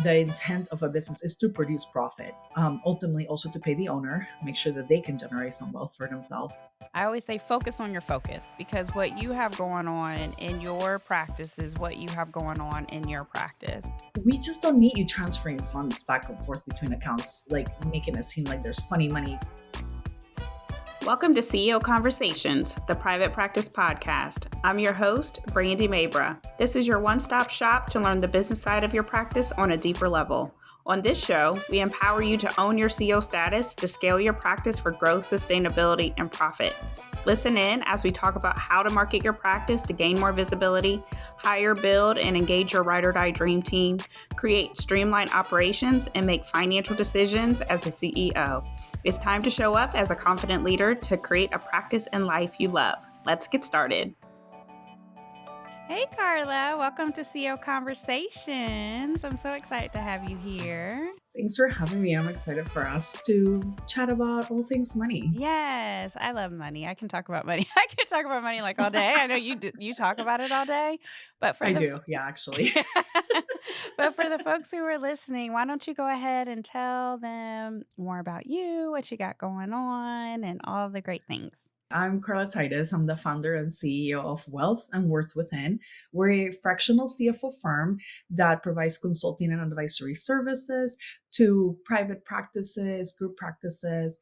the intent of a business is to produce profit, ultimately also to pay the owner, make sure that they can generate some wealth for themselves. I always say focus on your focus because what you have going on in your practice is what you have going on in your practice. We just don't need you transferring funds back and forth between accounts, like making it seem like there's funny money. Welcome to CEO Conversations, the private practice podcast. I'm your host, Brandy Mabra. This is your one-stop shop to learn the business side of your practice on a deeper level. On this show, we empower you to own your CEO status to scale your practice for growth, sustainability, and profit. Listen in as we talk about how to market your practice to gain more visibility, hire, build, and engage your ride or die dream team, create streamlined operations, and make financial decisions as a CEO. It's time to show up as a confident leader to create a practice and life you love. Let's get started. Hey, Carla. Welcome to CEO Conversations. I'm so excited to have you here. Thanks for having me. I'm excited for us to chat about all things money. Yes, I love money. I can talk about money. I can talk about money like all day. I know you do, you talk about it all day, but for I the do, yeah, actually. but for the folks who are listening, why don't you go ahead and tell them more about you, what you got going on, and all the great things. I'm Carla Titus. I'm the founder and CEO of Wealth and Worth Within. We're a fractional CFO firm that provides consulting and advisory services to private practices, group practices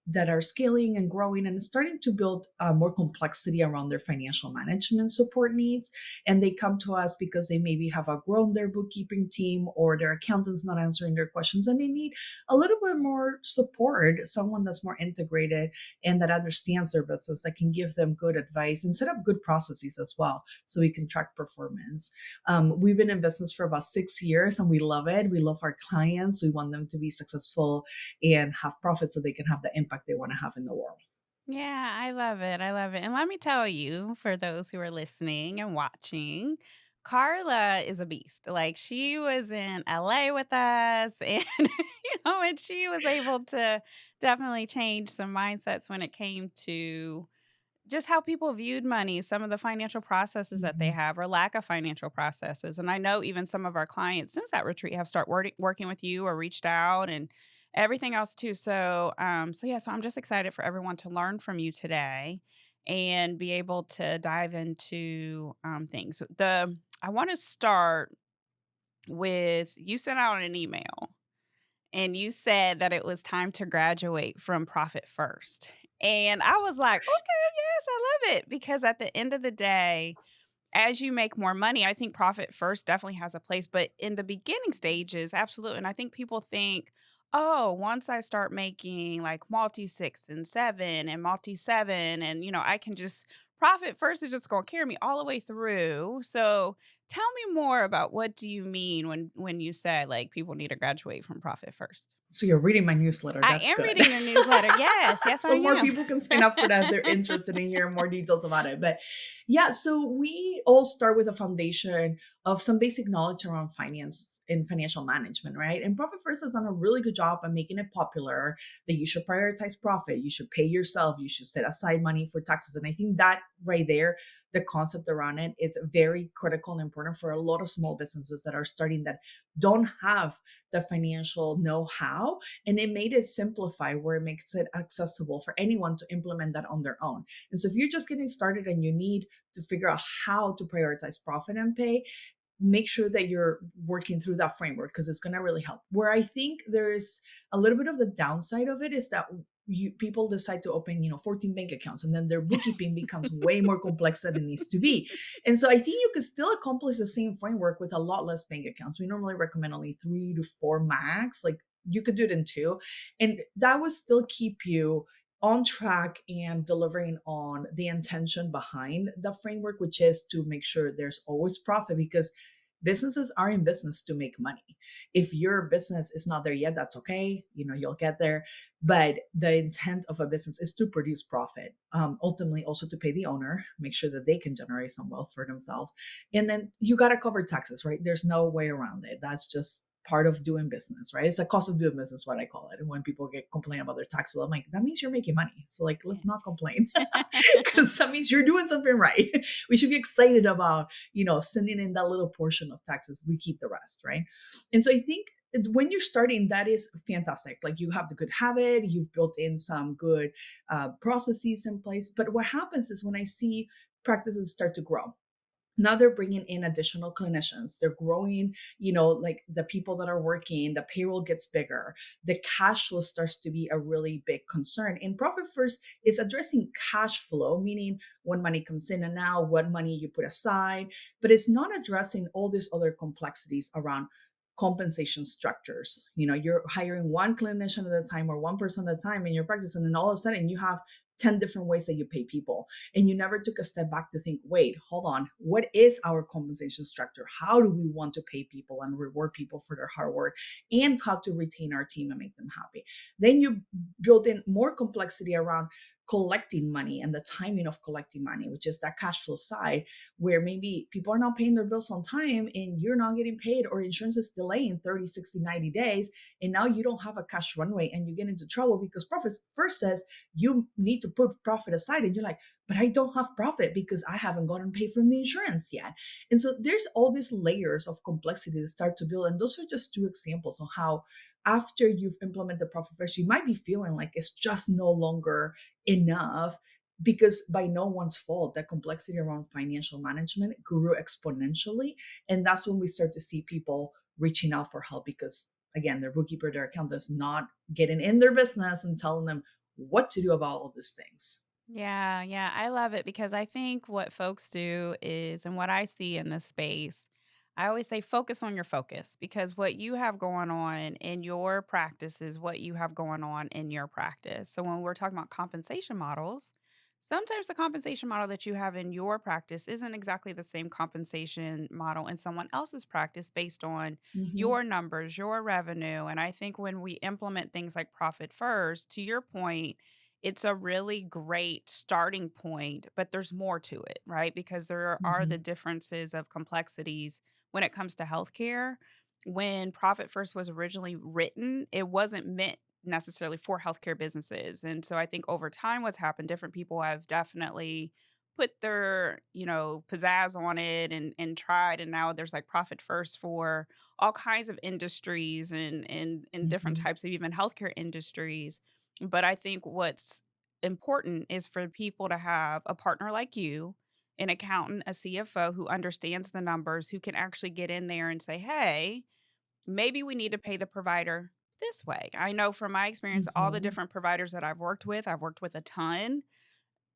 that are scaling and growing and starting to build more complexity around their financial management support needs. And they come to us because they maybe have outgrown their bookkeeping team or their accountant's not answering their questions and they need a little bit more support, someone that's more integrated and that understands their business, that can give them good advice and set up good processes as well so we can track performance. We've been in business for about 6 years and we love it. We love our clients. We want them to be successful and have profits so they can have the impact they want to have in the world. Yeah, I love it. I love it. And let me tell you, for those who are listening and watching, Carla is a beast. Like she was in LA with us and and she was able to definitely change some mindsets when it came to just how people viewed money, some of the financial processes that they Mhm. have or lack of financial processes. And I know even some of our clients since that retreat have started working with you or reached out and everything else too. So I'm just excited for everyone to learn from you today and be able to dive into things. I want to start with you sent out an email and you said that it was time to graduate from Profit First. And I was like, okay, yes, I love it. Because at the end of the day, as you make more money, I think Profit First definitely has a place. But in the beginning stages, absolutely. And I think people think, oh, once I start making like multi six and seven and multi seven, and I can just Profit First is just going to carry me all the way through. So tell me more about what do you mean when you say like people need to graduate from Profit First? So you're reading my newsletter. I That's am good. reading your newsletter. Yes, yes, I So more am. people can sign up for that if they're interested in hearing more details about it. But yeah, so we all start with a foundation of some basic knowledge around finance and financial management, right? And Profit First has done a really good job of making it popular that you should prioritize profit, you should pay yourself, you should set aside money for taxes. And I think that right there, the concept around it is very critical and important for a lot of small businesses that are starting that don't have the financial know-how, and it made it simplify where it makes it accessible for anyone to implement that on their own. And so if you're just getting started and you need to figure out how to prioritize profit and pay, make sure that you're working through that framework because it's going to really help. Where I think there's a little bit of the downside of it is that people decide to open 14 bank accounts and then their bookkeeping becomes way more complex than it needs to be. And so I think you can still accomplish the same framework with a lot less bank accounts. We normally recommend only 3 to 4 max. Like you could do it in 2, and that would still keep you on track and delivering on the intention behind the framework, which is to make sure there's always profit, because businesses are in business to make money. If your business is not there yet, that's okay. You'll get there. But the intent of a business is to produce profit, ultimately also to pay the owner, make sure that they can generate some wealth for themselves. And then you got to cover taxes, right? There's no way around it. That's just part of doing business, right? It's a cost of doing business, what I call it. And when people get complain about their tax bill, I'm like, that means you're making money. So like, let's not complain because that means you're doing something right. We should be excited about, sending in that little portion of taxes. We keep the rest, right? And so I think when you're starting, that is fantastic. Like you have the good habit, you've built in some good processes in place. But what happens is when I see practices start to grow, now they're bringing in additional clinicians, they're growing, like the people that are working, the payroll gets bigger, the cash flow starts to be a really big concern. And profit first is addressing cash flow, meaning when money comes in and out, what money you put aside, but it's not addressing all these other complexities around compensation structures. You're hiring one clinician at a time or one person at a time in your practice, and then all of a sudden you have 10 different ways that you pay people. And you never took a step back to think, wait, hold on, what is our compensation structure? How do we want to pay people and reward people for their hard work, and how to retain our team and make them happy? Then you build in more complexity around collecting money and the timing of collecting money, which is that cash flow side, where maybe people are not paying their bills on time and you're not getting paid, or insurance is delaying 30, 60, 90 days. And now you don't have a cash runway and you get into trouble because profit first says you need to put profit aside. And you're like, but I don't have profit because I haven't gotten paid from the insurance yet. And so there's all these layers of complexity that start to build. And those are just two examples of how after you've implemented profit first, you might be feeling like it's just no longer enough, because by no one's fault, that complexity around financial management grew exponentially. And that's when we start to see people reaching out for help because, again, their bookkeeper, their accountant is not getting in their business and telling them what to do about all these things. Yeah, yeah, I love it because I think what folks do is, and what I see in this space, I always say focus on your focus because what you have going on in your practice is what you have going on in your practice. So when we're talking about compensation models, sometimes the compensation model that you have in your practice isn't exactly the same compensation model in someone else's practice based on Hmm. your numbers, your revenue. And I think when we implement things like profit first, to your point, it's a really great starting point, but there's more to it, right? Because there are the Hmm. differences of complexities when it comes to healthcare. When Profit First was originally written, it wasn't meant necessarily for healthcare businesses. And so I think over time, what's happened, different people have definitely put their, pizzazz on it and tried. And now there's like Profit First for all kinds of industries and different Hmm. types of even healthcare industries. But I think what's important is for people to have a partner like you, an accountant, a CFO who understands the numbers, who can actually get in there and say, hey, maybe we need to pay the provider this way. I know from my experience, all the Hmm. different providers that I've worked with a ton.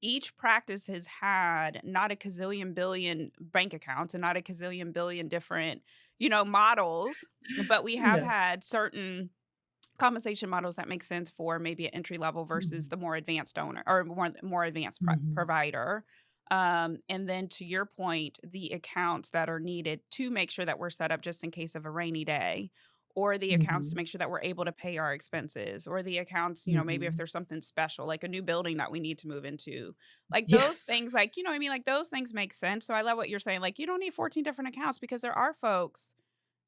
Each practice has had not a gazillion billion bank accounts and not a gazillion billion different, models, but we have Yes. had certain compensation models that make sense for maybe an entry level versus Hmm. the more advanced owner or more advanced Hmm. provider. And then to your point, the accounts that are needed to make sure that we're set up just in case of a rainy day, or the accounts to Hmm. make sure that we're able to pay our expenses, or the accounts, maybe if Hmm. there's something special, like a new building that we need to move into, like those Yes. things, like, what I mean? Like those things make sense. So I love what you're saying. Like, you don't need 14 different accounts because there are folks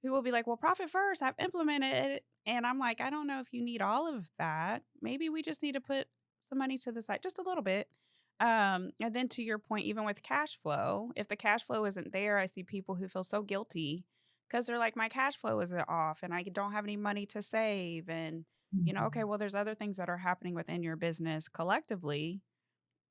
who will be like, "Well, profit first, I've implemented it." And I'm like, "I don't know if you need all of that. Maybe we just need to put some money to the side, just a little bit." And then to your point, even with cash flow, if the cash flow isn't there, I see people who feel so guilty because they're like, "My cash flow is off and I don't have any money to save." And, okay, Hmm. well, there's other things that are happening within your business collectively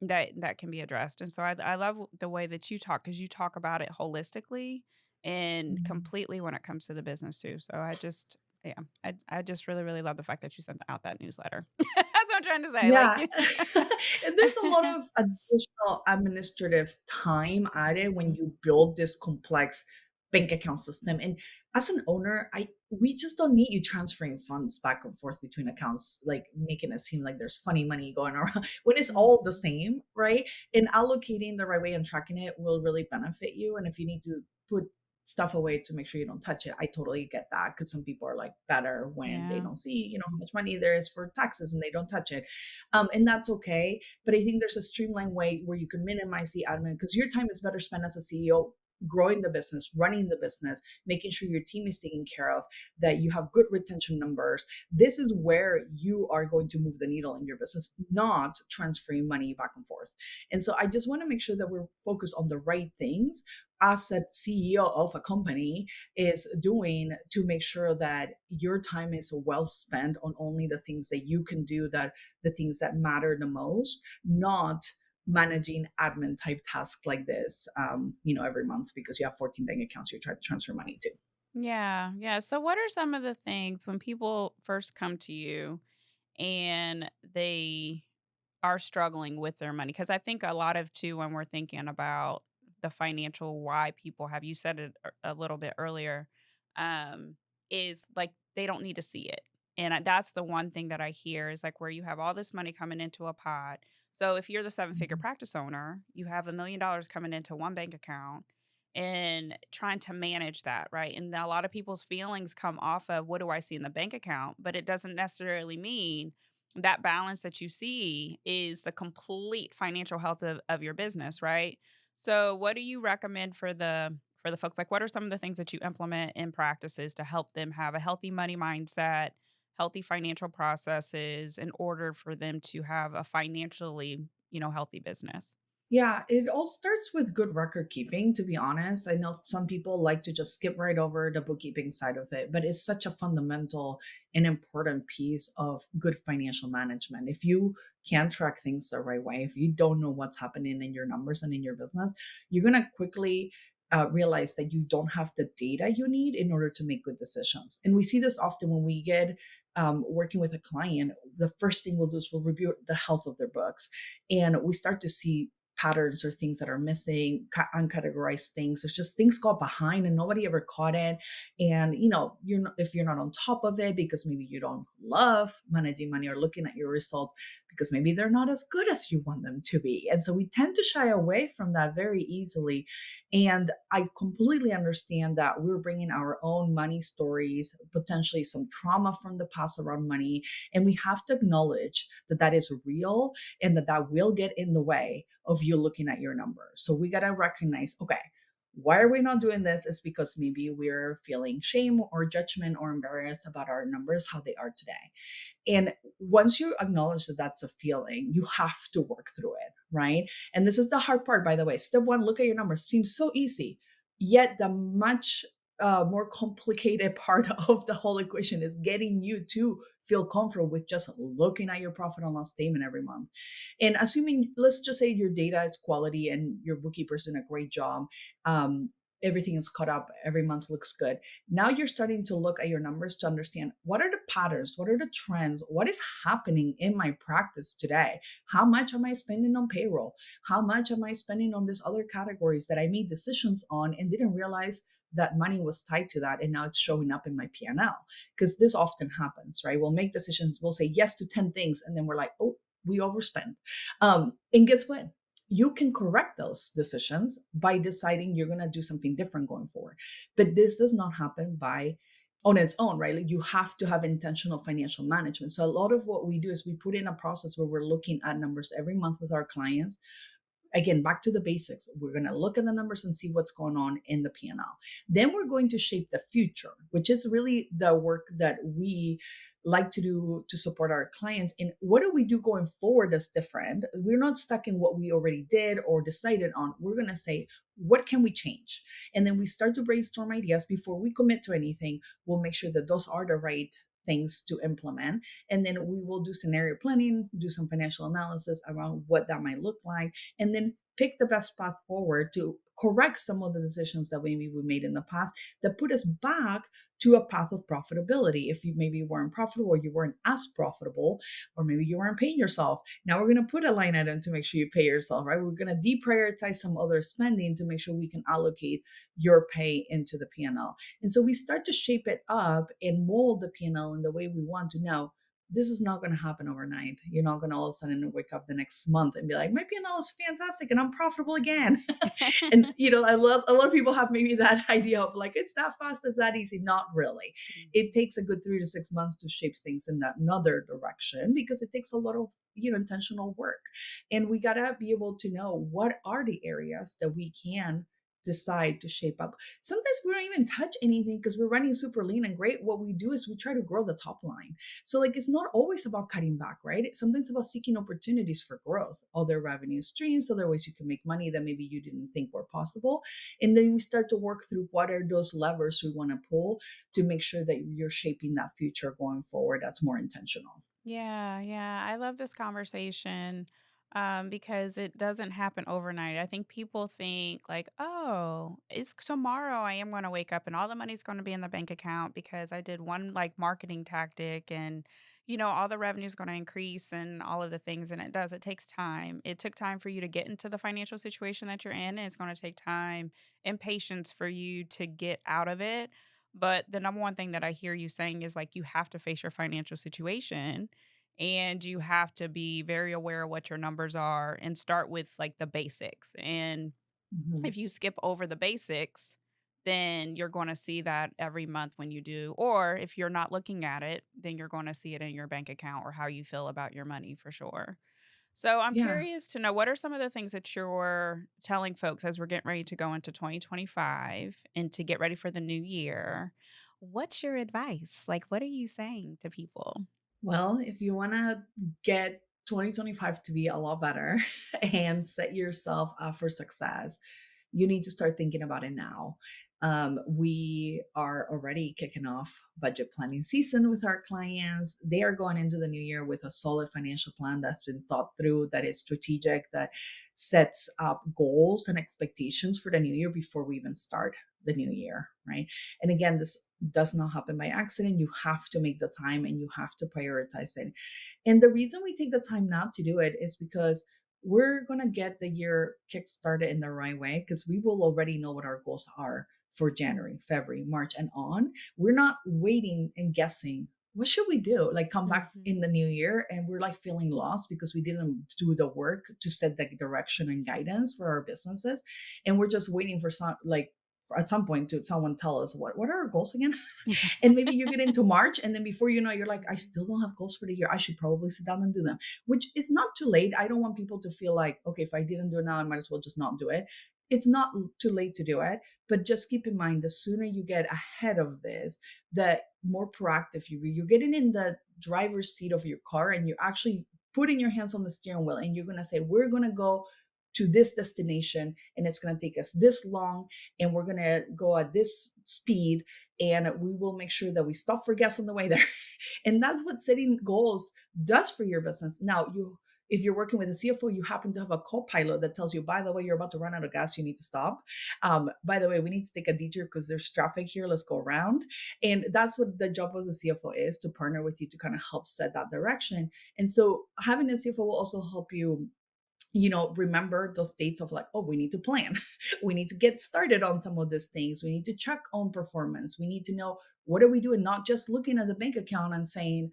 that can be addressed. And so I love the way that you talk because you talk about it holistically and Hmm. completely when it comes to the business too. So yeah, I just really, really love the fact that you sent out that newsletter. That's what I'm trying to say. Like, Yeah. And there's a lot of additional administrative time added when Mhm. you build this complex bank account system. And as an owner, I we just don't need you transferring funds back and forth between accounts, like making it seem like there's funny money going around when it's all the Mhm. same, right? And allocating the right way and tracking it will really benefit you. And if you need to put stuff away to make sure you don't touch it, I totally get that, because some people are like better when they Yeah. don't see, how much money there is for taxes and they don't touch it. And that's okay. But I think there's a streamlined way where you can minimize the admin, because your time is better spent as a CEO growing the business, running the business, making sure your team is taken care of, that you have good retention numbers. This is where you are going to move the needle in your business, not transferring money back and forth. And so I just want to make sure that we're focused on the right things as a CEO of a company is doing, to make sure that your time is well spent on only the things that you can do, that the things that matter the most, not managing admin type tasks like this, every month because you have 14 bank accounts you try to transfer money to. Yeah, yeah. So what are some of the things when people first come to you and they are struggling with their money? Because I think a lot of too when we're thinking about the financial why people have, you said it a little bit earlier, um, is like they don't need to see it. And that's the one thing that I hear is like where you have all this money coming into a pot. So if you're the seven figure Mhm. practice owner, you have $1 million coming into one bank account and trying to manage that, right? And a lot of people's feelings come off of what do I see in the bank account, but it doesn't necessarily mean that balance that you see is the complete financial health of your business, right? So what do you recommend for the folks? Like what are some of the things that you implement in practices to help them have a healthy money mindset, healthy financial processes in order for them to have a financially, healthy business? Yeah, it all starts with good record keeping, to be honest. I know some people like to just skip right over the bookkeeping side of it, but it's such a fundamental and important piece of good financial management. If you can't track things the right way, if you don't know what's happening in your numbers and in your business, you're going to quickly realize that you don't have the data you need in order to make good decisions. And we see this often when we get working with a client. The first thing we'll do is we'll review the health of their books, and we start to see patterns or things that are missing, uncategorized things. It's just things got behind and nobody ever caught it. And you're not, if you're not on top of it because maybe you don't love managing money or looking at your results because maybe they're not as good as you want them to be. And so we tend to shy away from that very easily. And I completely understand that we're bringing our own money stories, potentially some trauma from the past around money, and we have to acknowledge that that is real and that that will get in the way of you looking at your numbers. So we got to recognize, okay, why are we not doing this? Is because maybe we're feeling shame or judgment or embarrassed about our numbers, how they are today. And once you acknowledge that that's a feeling, you have to work through it, right? And this is the hard part, by the way. Step one, look at your numbers. Seems so easy. Yet the much more complicated part of the whole equation is getting you to feel comfortable with just looking at your profit and loss statement every month. And assuming, let's just say your data is quality and your bookkeeper's doing a great job, um, everything is caught up, every month looks good. Now you're starting to look at your numbers to understand what are the patterns, what are the trends, what is happening in my practice today? How much am I spending on payroll? How much am I spending on these other categories that I made decisions on and didn't realize that money was tied to that, and now it's showing up in my P&L? Because this often happens, right? We'll make decisions, we'll say yes to 10 things, and then we're like, oh, we overspend. And guess what? You can correct those decisions by deciding you're going to do something different going forward. But this does not happen by on its own, right? Like you have to have intentional financial management. So a lot of what we do is we put in a process where we're looking at numbers every month with our clients. Again, back to the basics. We're going to look at the numbers and see what's going on in the P&L. Then we're going to shape the future, which is really the work that we like to do to support our clients. And what do we do going forward that's different? We're not stuck in what we already did or decided on. We're going to say, what can we change? And then we start to brainstorm ideas before we commit to anything. We'll make sure that those are the right things to implement. And then we will do scenario planning, do some financial analysis around what that might look like, and then pick the best path forward to correct some of the decisions that maybe we made in the past that put us back to a path of profitability. If you maybe weren't profitable or you weren't as profitable, or maybe you weren't paying yourself, now we're going to put a line item to make sure you pay yourself, right? We're going to deprioritize some other spending to make sure we can allocate your pay into the P&L. And so we start to shape it up and mold the P&L in the way we want to know. This is not going to happen overnight. You're not going to all of a sudden wake up the next month and be like, my P&L is fantastic and I'm profitable again. And I love a lot of people have maybe that idea of like it's that fast, it's that easy. Not really. It takes a good 3 to 6 months to shape things in that another direction because it takes a lot of intentional work. And we gotta be able to know what are the areas that we can decide to shape up. Sometimes we don't even touch anything because we're running super lean and great. What we do is we try to grow the top line. So, like, it's not always about cutting back, right? Sometimes it's about seeking opportunities for growth, other revenue streams, other ways you can make money that maybe you didn't think were possible. And then we start to work through what are those levers we want to pull to make sure that you're shaping that future going forward that's more intentional. Yeah, yeah. I love this conversation because it doesn't happen overnight. I think people think like, oh, it's tomorrow. I am going to wake up and all the money's going to be in the bank account because I did one like marketing tactic and, all the revenue is going to increase and all of the things. And it does. It takes time. It took time for you to get into the financial situation that you're in. And it's going to take time and patience for you to get out of it. But the number one thing that I hear you saying is like you have to face your financial situation and you have to be very aware of what your numbers are and start with like the basics. And Mhm. if you skip over the basics, then you're going to see that every month when you do. Or if you're not looking at it, then you're going to see it in your bank account or how you feel about your money for sure. So I'm Yeah. curious to know what are some of the things that you're telling folks as we're getting ready to go into 2025 and to get ready for the new year? What's your advice? Like, what are you saying to people? Well, if you want to get 2025 to be a lot better and set yourself up for success, you need to start thinking about it now. We are already kicking off budget planning season with our clients. They are going into the new year with a solid financial plan that's been thought through, that is strategic, that sets up goals and expectations for the new year before we even start the new year, right? And again, this does not happen by accident. You have to make the time and you have to prioritize it. And the reason we take the time now to do it is because we're going to get the year kick-started in the right way because we will already know what our goals are for January, February, March, and on. We're not waiting and guessing. What should we do? Like come back in Mhm. the new year and we're like feeling lost because we didn't do the work to set the direction and guidance for our businesses. And we're just waiting for some like at some point to someone tell us what are our goals again. And maybe you get into March, and then before you know, you're like, I still don't have goals for the year. I should probably sit down and do them, which is not too late. I don't want people to feel like, okay, if I didn't do it now, I might as well just not do it. It's not too late to do it, but just keep in mind the sooner you get ahead of this, the more proactive you're getting in the driver's seat of your car and you're actually putting your hands on the steering wheel and you're going to say, we're going to go to this destination and it's going to take us this long and we're going to go at this speed and we will make sure that we stop for gas on the way there. And that's what setting goals does for your business. Now, if you're working with a CFO, you happen to have a co-pilot that tells you, by the way, you're about to run out of gas, you need to stop. By the way, we need to take a detour because there's traffic here, let's go around. And that's what the job of the CFO is, to partner with you to kind of help set that direction. And so having a CFO will also help you, remember those dates of like, oh, we need to plan. We need to get started on some of these things. We need to check on performance. We need to know what are we doing, not just looking at the bank account and saying,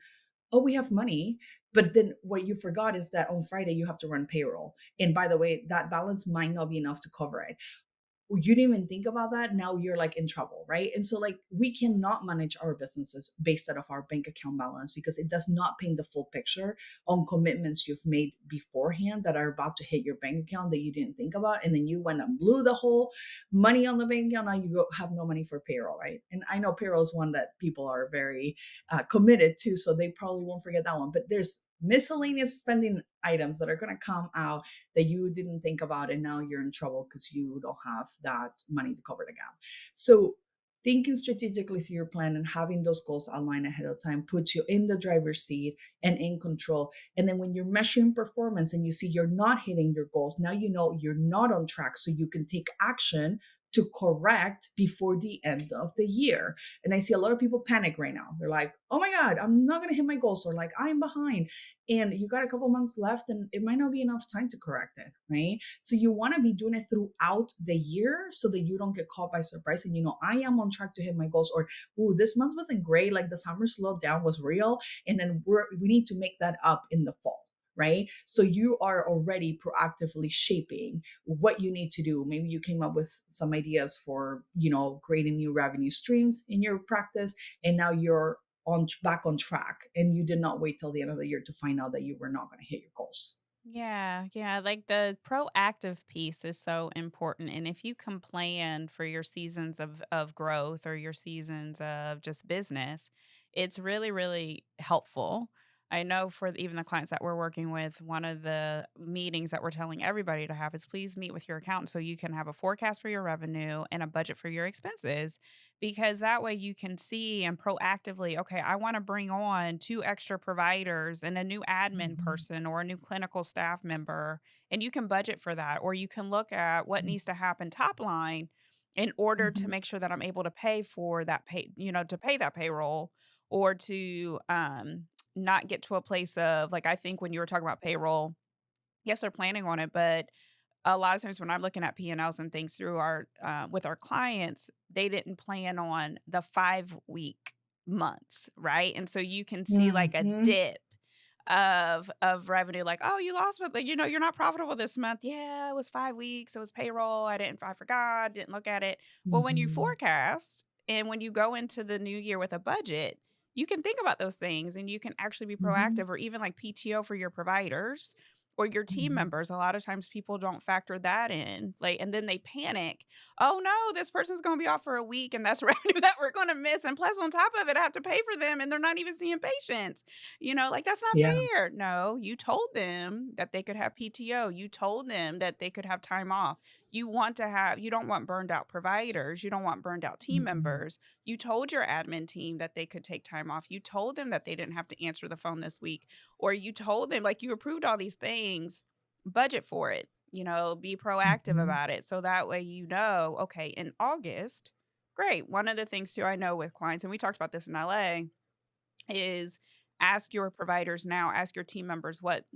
oh, we have money. But then what you forgot is that on Friday you have to run payroll. And by the way, that balance might not be enough to cover it. You didn't even think about that, now you're like in trouble, right? And so like we cannot manage our businesses based out of our bank account balance because it does not paint the full picture on commitments you've made beforehand that are about to hit your bank account that you didn't think about, and then you went and blew the whole money on the bank account. Now have no money for payroll, right? And I know payroll is one that people are very committed to, so they probably won't forget that one. But there's miscellaneous spending items that are going to come out that you didn't think about, and now you're in trouble because you don't have that money to cover the gap. So thinking strategically through your plan and having those goals outlined ahead of time puts you in the driver's seat and in control. And then when you're measuring performance and you see you're not hitting your goals, now you know you're not on track, so you can take action to correct before the end of the year. And I see a lot of people panic right now. They're like, oh my God, I'm not going to hit my goals, or like I'm behind. And you got a couple months left and it might not be enough time to correct it, right? So you want to be doing it throughout the year so that you don't get caught by surprise and I am on track to hit my goals, or ooh, this month wasn't great, like the summer slowdown was real, and then we need to make that up in the fall, right? So you are already proactively shaping what you need to do. Maybe you came up with some ideas for, creating new revenue streams in your practice, and now you're on back on track and you did not wait till the end of the year to find out that you were not going to hit your goals. Yeah, yeah, like the proactive piece is so important. And if you can plan for your seasons of growth or your seasons of just business, it's really, really helpful. I know for even the clients that we're working with, one of the meetings that we're telling everybody to have is please meet with your accountant so you can have a forecast for your revenue and a budget for your expenses, because that way you can see and proactively, okay, I want to bring on 2 extra providers and a new admin Mhm, person or a new clinical staff member, and you can budget for that, or you can look at what mhm, needs to happen top line in order to mhm, make sure that I'm able to pay for that to pay that payroll, or to not get to a place of like, I think when you were talking about payroll, yes, they're planning on it, but a lot of times when I'm looking at P&Ls and things through our with our clients, they didn't plan on the 5-week months, right? And so you can see like a mhm, dip of revenue, like, oh, you lost, but like, you're not profitable this month. Yeah, it was 5 weeks, it was payroll. I forgot, didn't look at it. Well, when you mhm, forecast and when you go into the new year with a budget, you can think about those things and you can actually be mhm, proactive, or even like PTO for your providers or your team mhm, members. A lot of times people don't factor that in. Like, and then they panic. Oh no, this person's gonna be off for a week and that's revenue that we're gonna miss. And plus on top of it, I have to pay for them and they're not even seeing patients. Like that's not yeah, fair. No, you told them that they could have PTO. You told them that they could have time off. You don't want burned out providers. You don't want burned out team mhm, members. You told your admin team that they could take time off. You told them that they didn't have to answer the phone this week, or you told them, like, you approved all these things, budget for it, be proactive mhm, about it. So that way, okay, in August, great. One of the things too I know with clients, and we talked about this in LA, is ask your providers now, ask your team members what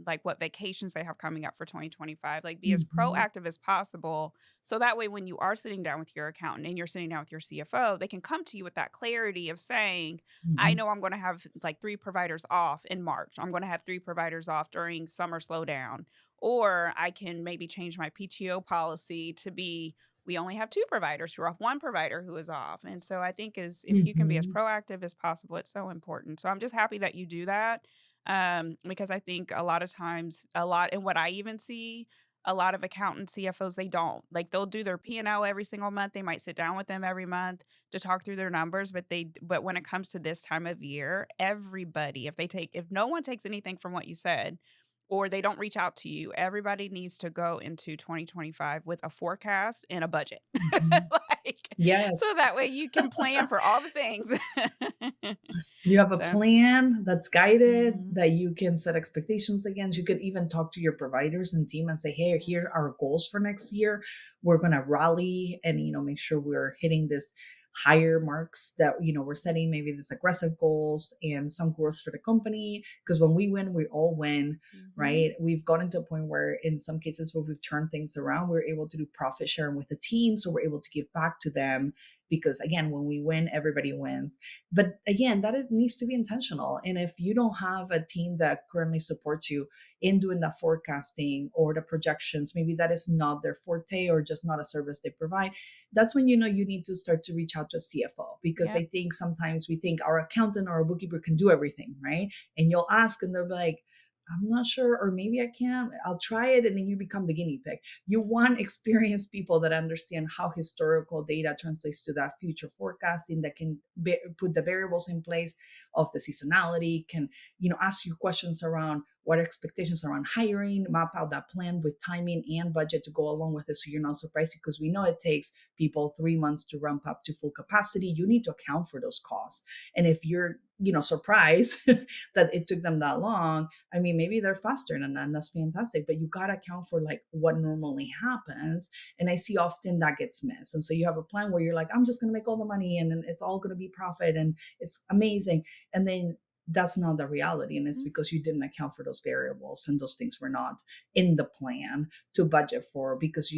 vacations they have coming up for 2025. Like, be as mhm, proactive as possible. So that way when you are sitting down with your accountant and you're sitting down with your CFO, they can come to you with that clarity of saying, I mhm, know I'm going to have like 3 providers off in March. I'm going to have 3 providers off during summer slowdown. Or I can maybe change my PTO policy to be, we only have 2 providers who are off, 1 provider who is off. And so I think is if you can be as mhm, proactive as possible, it's so important. So I'm just happy that you do that. Because I think a lot of times, and what I even see, a lot of accountants, CFOs, they don't. Like, they'll do their P&L every single month. They might sit down with them every month to talk through their numbers, but when it comes to this time of year, everybody, if no one takes anything from what you said, or they don't reach out to you, everybody needs to go into 2025 with a forecast and a budget. mhm. Like, so Yes. that way you can plan for all the things. You have a So, plan that's guided, mhm, that you can set expectations against. You could even talk to your providers and team and say, hey, here mhm, are our goals for next year. We're going to rally and, make sure we're hitting this higher marks that, we're setting maybe this aggressive goals and some growth for the company. Because when we win, we all win, mhm, right? We've gotten to a point where in some cases where we've turned things around, we're able to do profit sharing with the team. So we're able to give back to them because again, when we win, everybody wins. But again, needs to be intentional. And if you don't have a team that currently supports you in doing the forecasting or the projections, maybe that is not their forte or just not a service they provide, that's when you need to start to reach out to a CFO. Because yep, I think sometimes we think our accountant or our bookkeeper can do everything, right? And you'll ask and they're like, I'm not sure, or maybe I can. I'll try it. And then you become the guinea pig. You want experienced people that understand how historical data translates to that future forecasting, that can put the variables in place of the seasonality, can ask you questions around what expectations around hiring, map out that plan with timing and budget to go along with it, so you're not surprised, because we know it takes people 3 months to ramp up to full capacity. You need to account for those costs. And if you're surprised that it took them that long, I mean, maybe they're faster than that, and that's fantastic. But you gotta account for like what normally happens. And I see often that gets missed. And so you have a plan where you're like, I'm just gonna make all the money and then it's all gonna be profit and it's amazing. And then that's not the reality. And it's mhm. because you didn't account for those variables and those things were not in the plan to budget for, because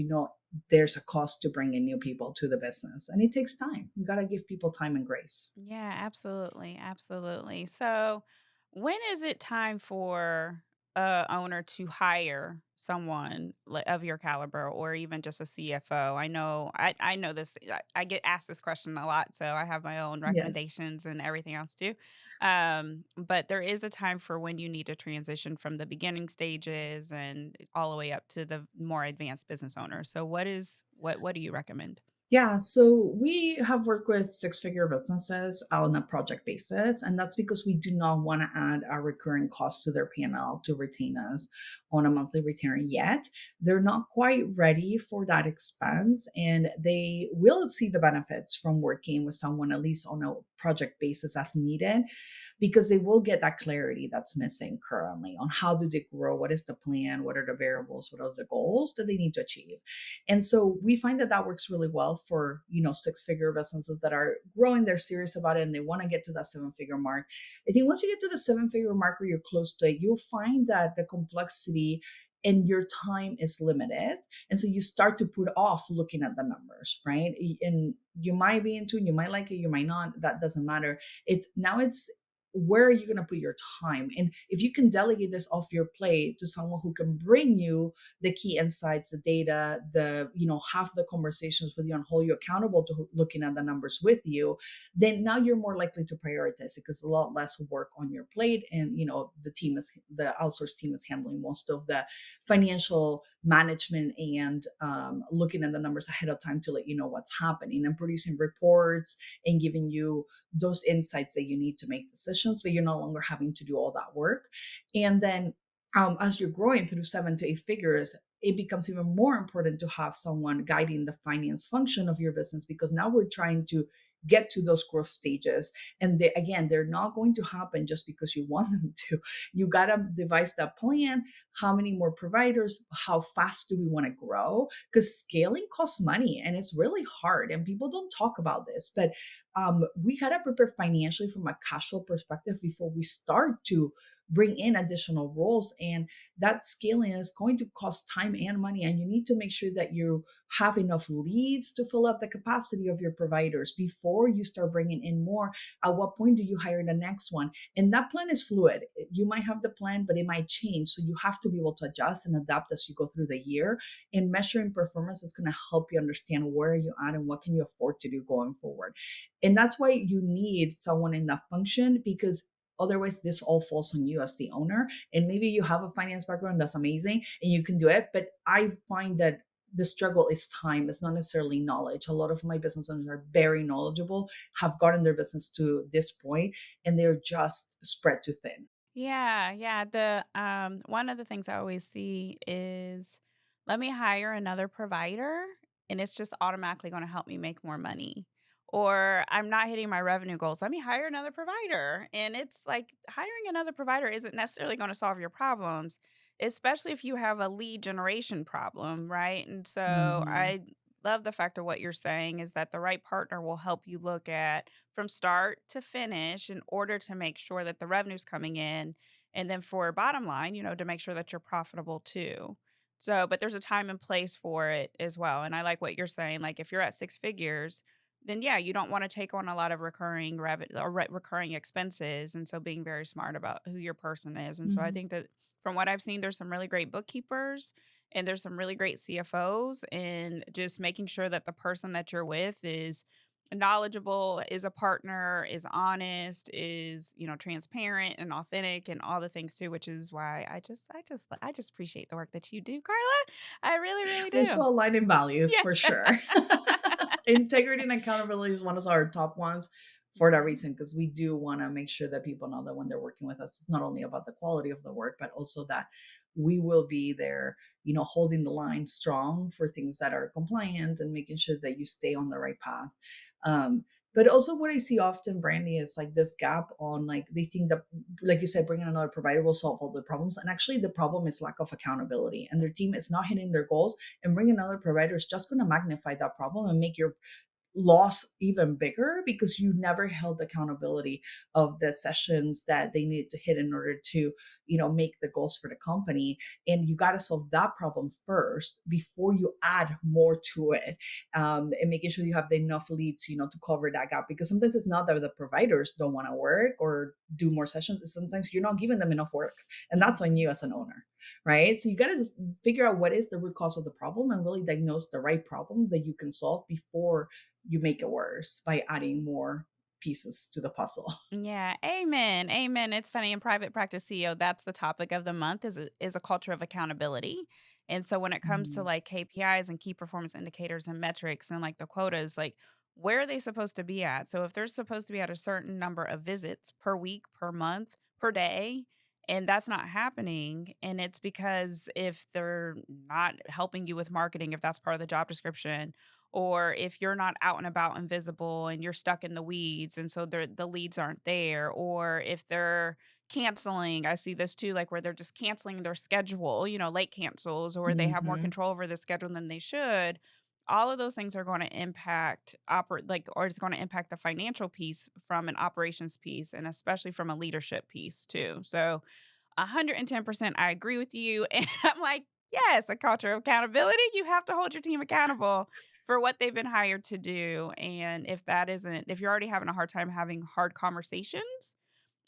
there's a cost to bringing new people to the business and it takes time. You got to give people time and grace. Yeah, absolutely, absolutely. So, when is it time for a owner to hire someone of your caliber or even just a CFO? I know this. I get asked this question a lot, so I have my own Yes. recommendations and everything else too. But there is a time for when you need to transition from the beginning stages and all the way up to the more advanced business owner. So what do you recommend? Yeah, so we have worked with six-figure businesses on a project basis, and that's because we do not want to add our recurring costs to their P&L to retain us on a monthly retainer yet. They're not quite ready for that expense, and they will see the benefits from working with someone at least on a project basis as needed, because they will get that clarity that's missing currently on how do they grow, what is the plan, what are the variables, what are the goals that they need to achieve. And so we find that that works really well for, six-figure businesses that are growing, they're serious about it, and they want to get to that seven-figure mark. I think once you get to the seven-figure mark or you're close to it, you'll find that the complexity and your time is limited. And so you start to put off looking at the numbers, right? And you might be into it, you might like it, you might not, that doesn't matter. It's where are you going to put your time? And if you can delegate this off your plate to someone who can bring you the key insights, the data, have the conversations with you and hold you accountable to looking at the numbers with you, then now you're more likely to prioritize it because a lot less work on your plate. And, the outsourced team is handling most of the financial management and looking at the numbers ahead of time to let you know what's happening and producing reports and giving you those insights that you need to make decisions, but you're no longer having to do all that work. And then as you're growing through 7 to 8 figures, it becomes even more important to have someone guiding the finance function of your business because now we're trying to get to those growth stages. And again, they're not going to happen just because you want them to. You got to devise that plan. How many more providers? How fast do we want to grow? Because scaling costs money and it's really hard. And people don't talk about this, but we got to prepare financially from a cash flow perspective before we start to bring in additional roles. And that scaling is going to cost time and money. And you need to make sure that you have enough leads to fill up the capacity of your providers before you start bringing in more. At what point do you hire the next one? And that plan is fluid. You might have the plan, but it might change. So you have to be able to adjust and adapt as you go through the year. And measuring performance is going to help you understand where you're at and what can you afford to do going forward. And that's why you need someone in that function, because otherwise this all falls on you as the owner. And maybe you have a finance background, that's amazing and you can do it, but I find that the struggle is time. It's not necessarily knowledge. A lot of my business owners are very knowledgeable, have gotten their business to this point, and they're just spread too thin. Yeah, yeah. The one of the things I always see is let me hire another provider and it's just automatically going to help me make more money. Or I'm not hitting my revenue goals. Let me hire another provider. And it's like hiring another provider isn't necessarily going to solve your problems, especially if you have a lead generation problem, right? And so Mhm. I love the fact of what you're saying is that the right partner will help you look at from start to finish in order to make sure that the revenue's coming in and then for bottom line, to make sure that you're profitable too. So, but there's a time and place for it as well. And I like what you're saying. Like if you're at six figures, then yeah, you don't want to take on a lot of recurring revenue or recurring expenses. And so being very smart about who your person is. And so I Mhm. think that from what I've seen, there's some really great bookkeepers and there's some really great CFOs and just making sure that the person that you're with is knowledgeable, is a partner, is honest, is, transparent and authentic and all the things too, which is why I just appreciate the work that you do, Carla. I really, really We're do. so aligned in values for Yes. sure. Integrity and accountability is one of our top ones for that Mhm. reason, because we do want to make sure that people know that when they're working with us, it's not only about the quality of the work, but also that we will be there, holding the line strong for things that are compliant and making sure that you stay on the right path. Um, but also what I see often, Brandy, is like this gap on like they think that, like you said, bringing another provider will solve all the problems. And actually the problem is lack of accountability and their team is not hitting their goals, and bringing another provider is just going to magnify that problem and make your loss even bigger because you never held accountability of the sessions that they needed to hit in order to make the goals for the company. And you got to solve that problem first before you add more to it, and making sure you have enough leads, to cover that gap. Because sometimes it's not that the providers don't want to work or do more sessions. It's sometimes you're not giving them enough work, and that's on you Mhm. as an owner, right? So you got to just figure out what is the root cause of the problem and really diagnose the right problem that you can solve before you make it worse by adding more pieces to the puzzle. Yeah, amen, amen. It's funny in private practice CEO, that's the topic of the month is a culture of accountability. And so when it comes to Mm, like KPIs and key performance indicators and metrics and like the quotas, like where are they supposed to be at? So if they're supposed to be at a certain number of visits per week, per month, per day, and that's not happening, and it's because if they're not helping you with marketing, if that's part of the job description, or if you're not out and about and visible and you're stuck in the weeds and so the leads aren't there, or if they're canceling. I see this too, like where they're just canceling their schedule, late cancels, or they have more mhm, control over the schedule than they should. All of those things are going to impact or it's going to impact the financial piece from an operations piece and especially from a leadership piece too. So 110% I agree with you. And I'm like, yes, a culture of accountability. You have to hold your team accountable for what they've been hired to do. And if you're already having a hard time having hard conversations,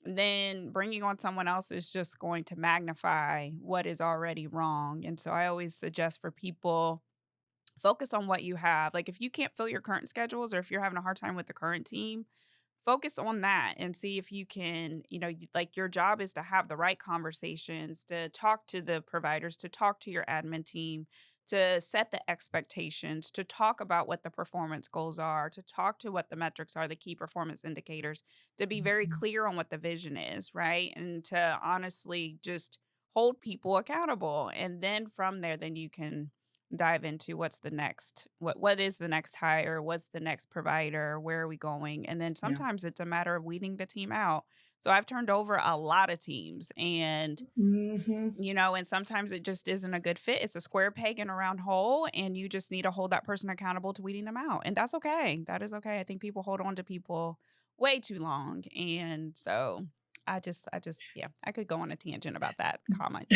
then bringing on someone else is just going to magnify what is already wrong. And so I always suggest for people focus on what you have. Like if you can't fill your current schedules or if you're having a hard time with the current team, focus on that and see if you can, like your job is to have the right conversations, to talk to the providers, to talk to your admin team, to set the expectations, to talk about what the performance goals are, to talk to what the metrics are, the key performance indicators, to be very mhm. clear on what the vision is, right? And to honestly just hold people accountable. And then from there, then you can dive into what is the next hire, what's the next provider, where are we going? And then Yeah. sometimes it's a matter of weeding the team out. So I've turned over a lot of teams and Mhm. and sometimes it just isn't a good fit. It's a square peg in a round hole and you just need to hold that person accountable to weeding them out. And that's okay. That is okay. I think people hold on to people way too long. And so I just yeah, I could go on a tangent about that comment.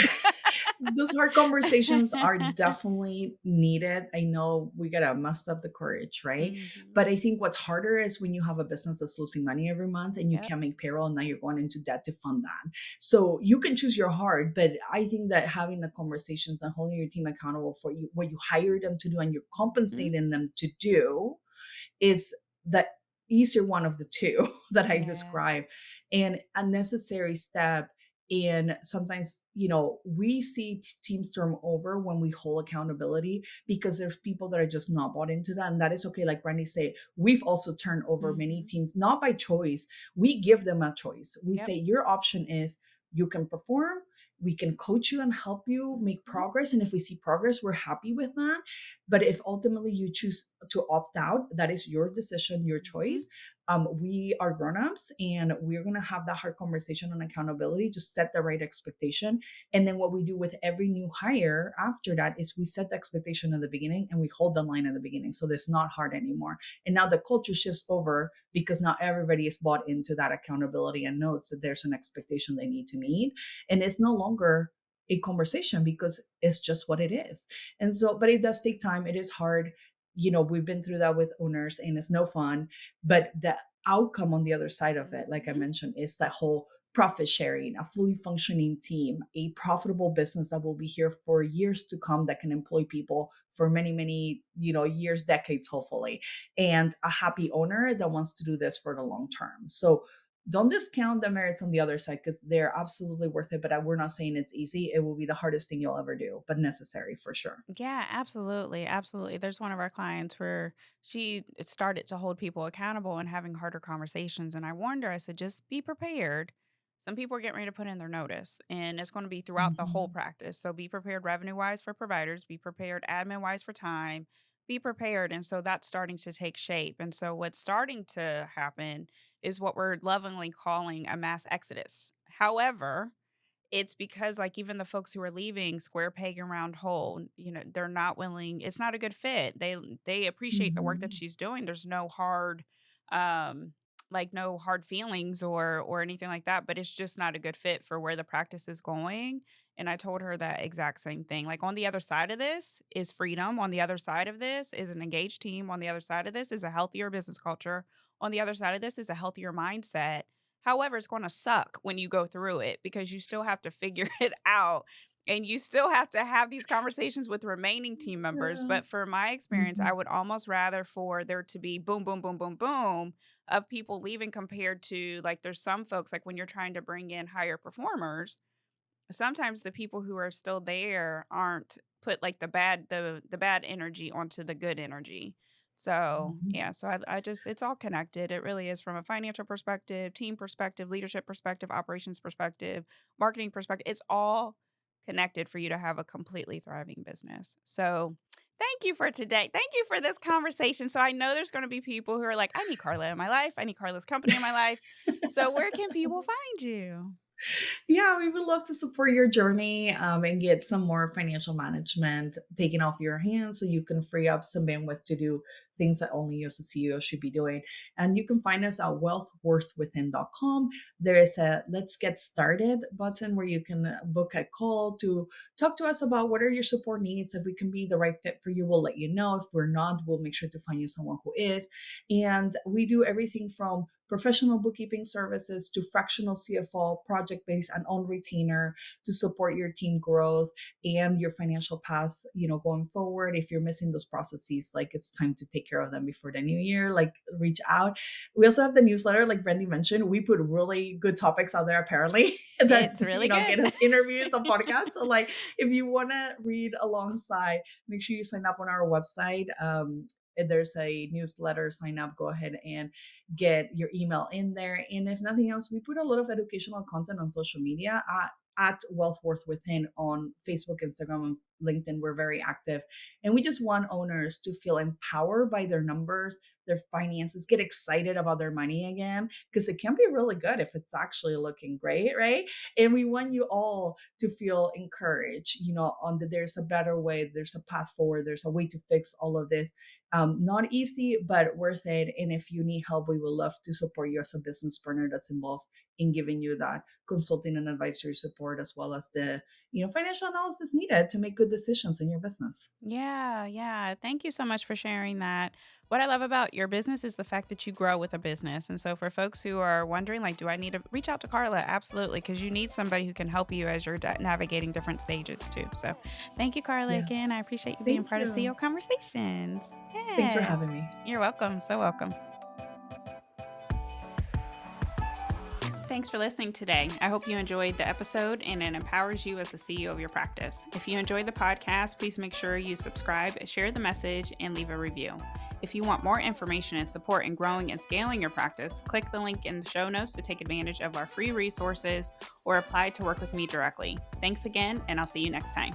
Those hard conversations are definitely needed. I know we gotta muster up the courage, right? Mhm. But I think what's harder is when you have a business that's losing money every month and you Yep. can't make payroll and now you're going into debt to fund that. So you can choose your heart, but I think that having the conversations and holding your team accountable for what you hired them to do and you're Mhm. compensating them to do is the easier one of the two that I Yes. describe, and a necessary step. And sometimes, we see teams turn over when we hold accountability because there's people that are just not bought into that. And that is okay. Like Brandy said, we've also turned over many Mhm. teams, not by choice. We give them a choice. We Yep. say, your option is you can perform, we can coach you and help you make Mhm. progress. And if we see progress, we're happy with that. But if ultimately you choose to opt out, that is your decision, your Mhm. choice. We are grown-ups and we're going to have that hard conversation on accountability to set the right expectation. And then what we do with every new hire after that is we set the expectation at the beginning and we hold the line at the beginning. So it's not hard anymore. And now the culture shifts over because now everybody is bought into that accountability and knows that there's an expectation they need to meet. And it's no longer a conversation because it's just what it is. And so, but it does take time. It is hard. We've been through that with owners and it's no fun. But the outcome on the other side of it, like I Mhm. mentioned, is that whole profit sharing, a fully functioning team, a profitable business that will be here for years to come that can employ people for many, many, years, decades, hopefully, and a happy owner that wants to do this for the long term. So don't discount the merits on the other side because they're absolutely worth it. But we're not saying it's easy. It will be the hardest thing you'll ever do, but necessary for sure. Yeah, absolutely. Absolutely. There's one of our clients where she started to hold people accountable and having harder conversations. And I warned her, I said, just be prepared. Some people are getting ready to put in their notice, and it's going to be throughout the whole Mhm. practice. So be prepared revenue wise for providers, be prepared admin wise for time, be prepared. And so that's starting to take shape. And so what's starting to happen is what we're lovingly calling a mass exodus. However, it's because, like, even the folks who are leaving square peg and round hole, they're not willing, it's not a good fit. They appreciate the work that Mhm. she's doing. There's no hard, um, like no hard feelings or anything like that, but it's just not a good fit for where the practice is going. And I told her that exact same thing. Like on the other side of this is freedom. On the other side of this is an engaged team. On the other side of this is a healthier business culture. On the other side of this is a healthier mindset. However, it's going to suck when you go through it because you still have to figure it out and you still have to have these conversations with remaining team members. Yeah. But for my experience, I Mhm. would almost rather for there to be boom, boom, boom, boom, boom of people leaving compared to like there's some folks like when you're trying to bring in higher performers, sometimes the people who are still there aren't put like the bad energy onto the good energy. So Mhm. yeah, so I just it's all connected. It really is from a financial perspective, team perspective, leadership perspective, operations perspective, marketing perspective. It's all connected for you to have a completely thriving business. So thank you for today. Thank you for this conversation. So I know there's going to be people who are like, I need Carla in my life. I need Carla's company in my life. So where can people find you? Yeah, we would love to support your journey and get some more financial management taken off your hands so you can free up some bandwidth to do things that only you as a CEO should be doing. And you can find us at wealthworthwithin.com. There is a Let's Get Started button where you can book a call to talk to us about what are your support needs. If we can be the right fit for you, we'll let you know. If we're not, we'll make sure to find you someone who is. And we do everything from professional bookkeeping services to fractional CFO, project based and on retainer to support your team growth and your financial path, going forward. If you're missing those processes, like it's time to take care of them before the new year, like reach out. We also have the newsletter, like Brandy mentioned. We put really good topics out there apparently that, It's really get good. us interviews on podcasts. So like if you want to read alongside, make sure you sign up on our website. If there's a newsletter, sign up, go ahead and get your email in there. And if nothing else, we put a lot of educational content on social media at Wealth Worth Within on Facebook, Instagram, and LinkedIn. We're very active. And we just want owners to feel empowered by their numbers, their finances, get excited about their money again, because it can be really good if it's actually looking great, right? And we want you all to feel encouraged, on that there's a better way, there's a path forward, there's a way to fix all of this. Not easy, but worth it. And if you need help, we would love to support you as a business partner that's involved in giving you that consulting and advisory support, as well as the financial analysis needed to make good decisions in your business. Yeah, yeah. Thank you so much for sharing that. What I love about your business is the fact that you grow with a business. And so for folks who are wondering, like, do I need to reach out to Carla? Absolutely, because you need somebody who can help you as you're navigating different stages too. So thank you, Carla, again. Yes. I appreciate you being Thank part of you. CEO Conversations. Thanks for Yes. having me. You're welcome. So welcome. Thanks for listening today. I hope you enjoyed the episode and it empowers you as the CEO of your practice. If you enjoyed the podcast, please make sure you subscribe, share the message, and leave a review. If you want more information and support in growing and scaling your practice, click the link in the show notes to take advantage of our free resources or apply to work with me directly. Thanks again, and I'll see you next time.